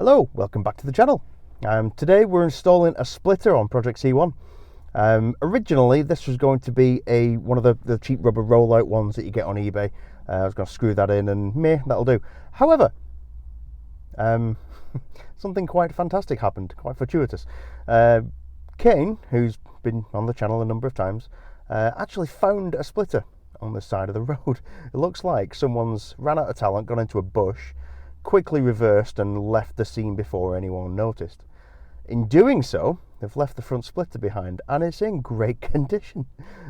Hello, welcome back to the channel. Today we're installing a splitter on Project C1. Originally this was going to be one of the cheap rubber rollout ones that you get on eBay. I was going to screw that in and that'll do. However, something quite fantastic happened, quite fortuitous. Kane, who's been on the channel a number of times, actually found a splitter on the side of the road. It looks like someone's ran out of talent, gone into a bush, quickly reversed and left the scene before anyone noticed. In doing so, they've left the front splitter behind and it's in great condition.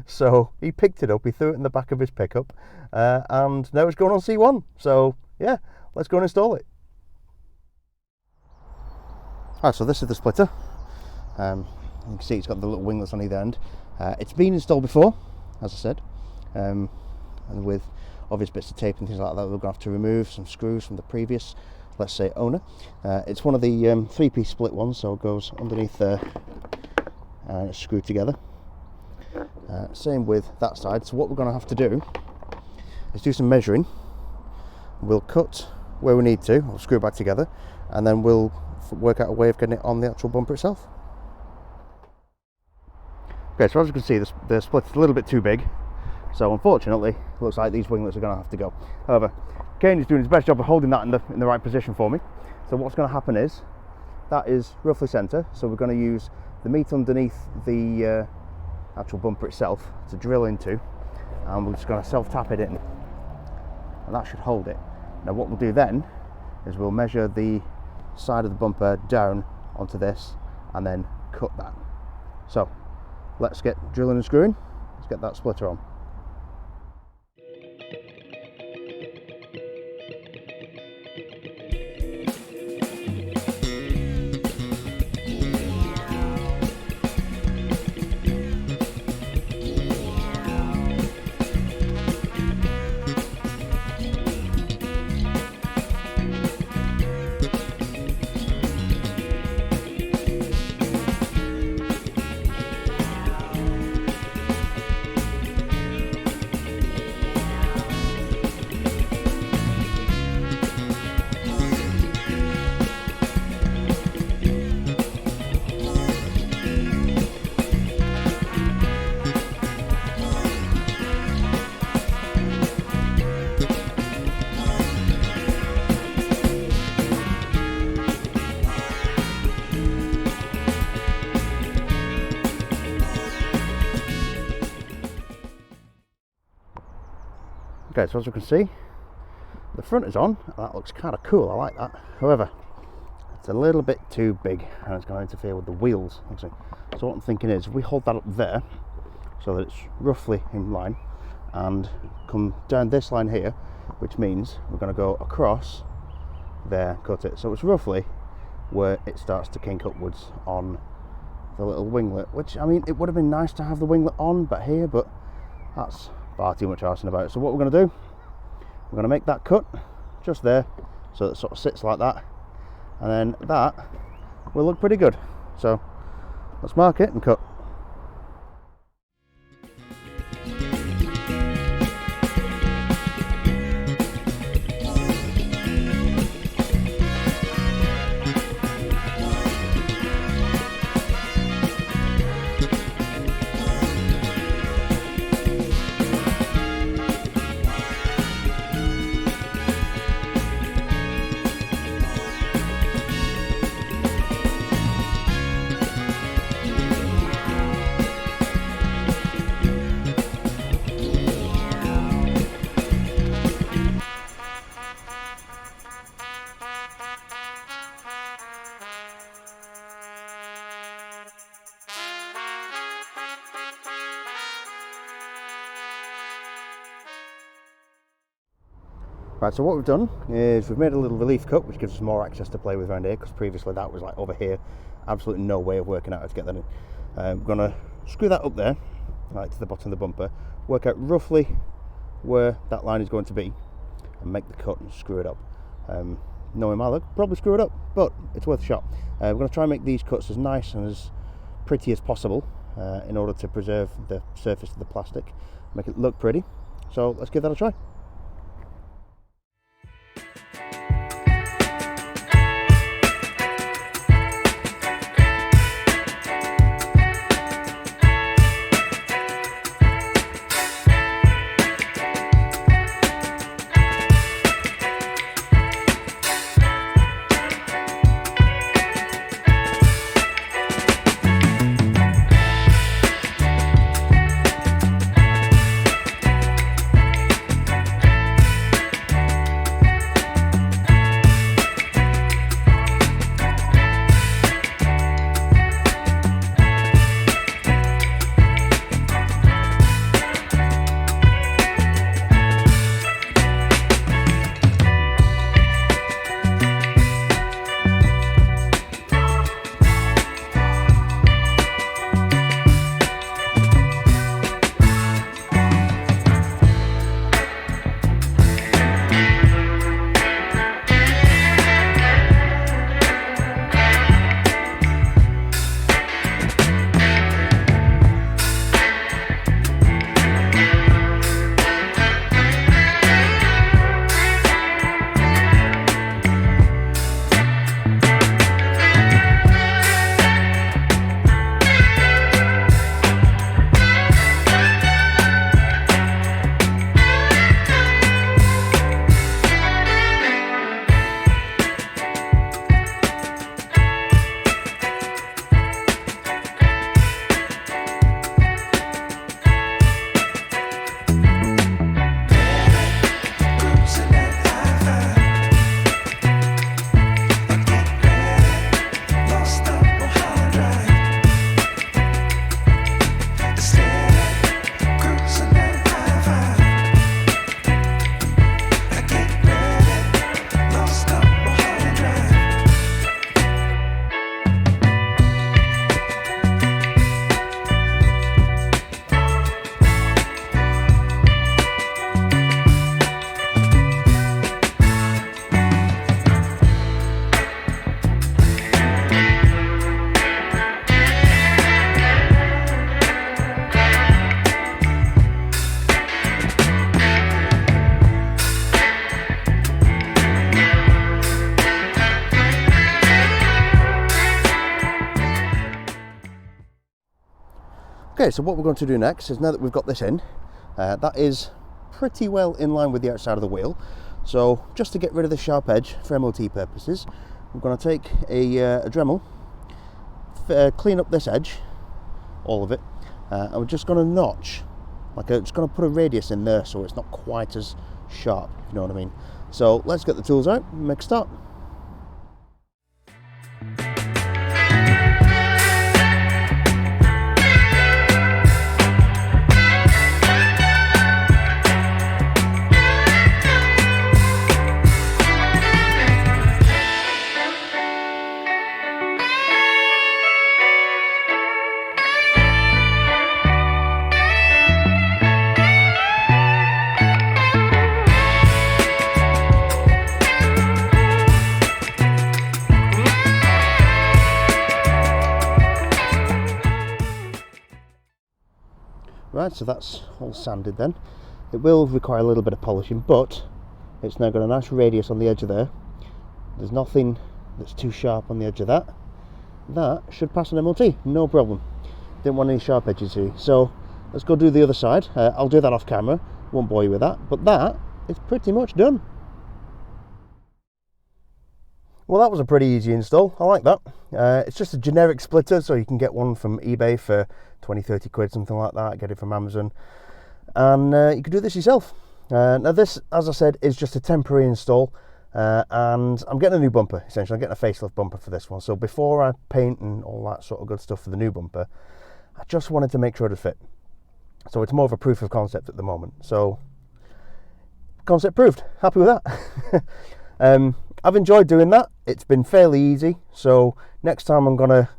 So he picked it up, he threw it in the back of his pickup, and now it's going on C1. So yeah, let's go and install it. Alright, so this is the splitter. You can see it's got the little winglets on either end. It's been installed before, as I said, and with obvious bits of tape and things like that we're going to have to remove some screws from the previous, let's say, owner. It's one of the three-piece split ones, so it goes underneath there and it's screwed together. Same with that side. So what we're going to have to do is do some measuring. We'll cut where we need to, we'll screw it back together, and then we'll work out a way of getting it on the actual bumper itself. Okay, so as you can see, the split is a little bit too big. So unfortunately, it looks like these winglets are going to have to go. However, Kane is doing his best job of holding that in the right position for me. So what's going to happen is, that is roughly centre, so we're going to use the meat underneath the actual bumper itself to drill into, and we're just going to self-tap it in. And that should hold it. Now what we'll do then, is we'll measure the side of the bumper down onto this, and then cut that. So, let's get drilling and screwing, let's get that splitter on. Okay, so as you can see, the front is on, and that looks kind of cool, I like that. However, it's a little bit too big and it's going to interfere with the wheels, actually. So what I'm thinking is, if we hold that up there, so that it's roughly in line, and come down this line here, which means we're going to go across there, cut it. So it's roughly where it starts to kink upwards on the little winglet, which, I mean, it would have been nice to have the winglet on, but that's far too much arsing about it. So what we're going to do, we're going to make that cut just there, so it sort of sits like that, and then that will look pretty good. So let's mark it and cut. Right, so what we've done is we've made a little relief cut, which gives us more access to play with around here, because previously that was like over here. Absolutely no way of working out how to get that in. We're going to screw that up there, right to the bottom of the bumper, work out roughly where that line is going to be, and make the cut and screw it up. Knowing my luck, probably screw it up, but it's worth a shot. We're going to try and make these cuts as nice and as pretty as possible in order to preserve the surface of the plastic, make it look pretty. So let's give that a try. Okay, so what we're going to do next is, now that we've got this in, that is pretty well in line with the outside of the wheel. So just to get rid of the sharp edge for MOT purposes, we're going to take a Dremel, clean up this edge, all of it, and we're just going to notch, just going to put a radius in there so it's not quite as sharp, if you know what I mean. So let's get the tools out and make a start. Right, so that's all sanded then. It will require a little bit of polishing, but it's now got a nice radius on the edge of there. There's nothing that's too sharp on the edge of that. That should pass an MOT, no problem. Didn't want any sharp edges here. So let's go do the other side. I'll do that off camera, won't bore you with that, but that is pretty much done. Well, that was a pretty easy install. I like that. It's just a generic splitter, so you can get one from eBay for 20-30 quid, something like that. Get it from Amazon, and you can do this yourself. Now this, as I said, is just a temporary install, and I'm getting a new bumper. Essentially, I'm getting a facelift bumper for this one. So before I paint and all that sort of good stuff for the new bumper, I just wanted to make sure it would fit. So it's more of a proof of concept at the moment. So concept proved. Happy with that. I've enjoyed doing that. It's been fairly easy, so next time I'm gonna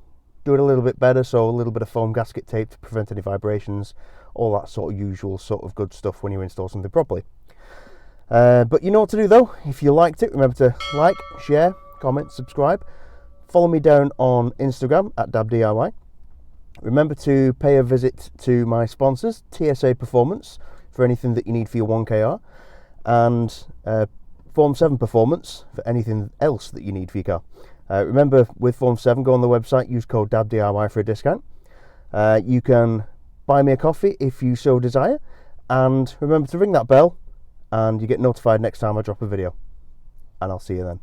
do it a little bit better, so a little bit of foam gasket tape to prevent any vibrations, all that sort of usual sort of good stuff when you install something properly. But you know what to do though. If you liked it, remember to like, share, comment, subscribe. Follow me down on Instagram at dabdiy. Remember to pay a visit to my sponsors, TSA Performance, for anything that you need for your 1KR, and Form 7 Performance for anything else that you need for your car. Remember, with Form 7, go on the website, use code DABDIY for a discount. You can buy me a coffee if you so desire, and remember to ring that bell and you get notified next time I drop a video. And I'll see you then.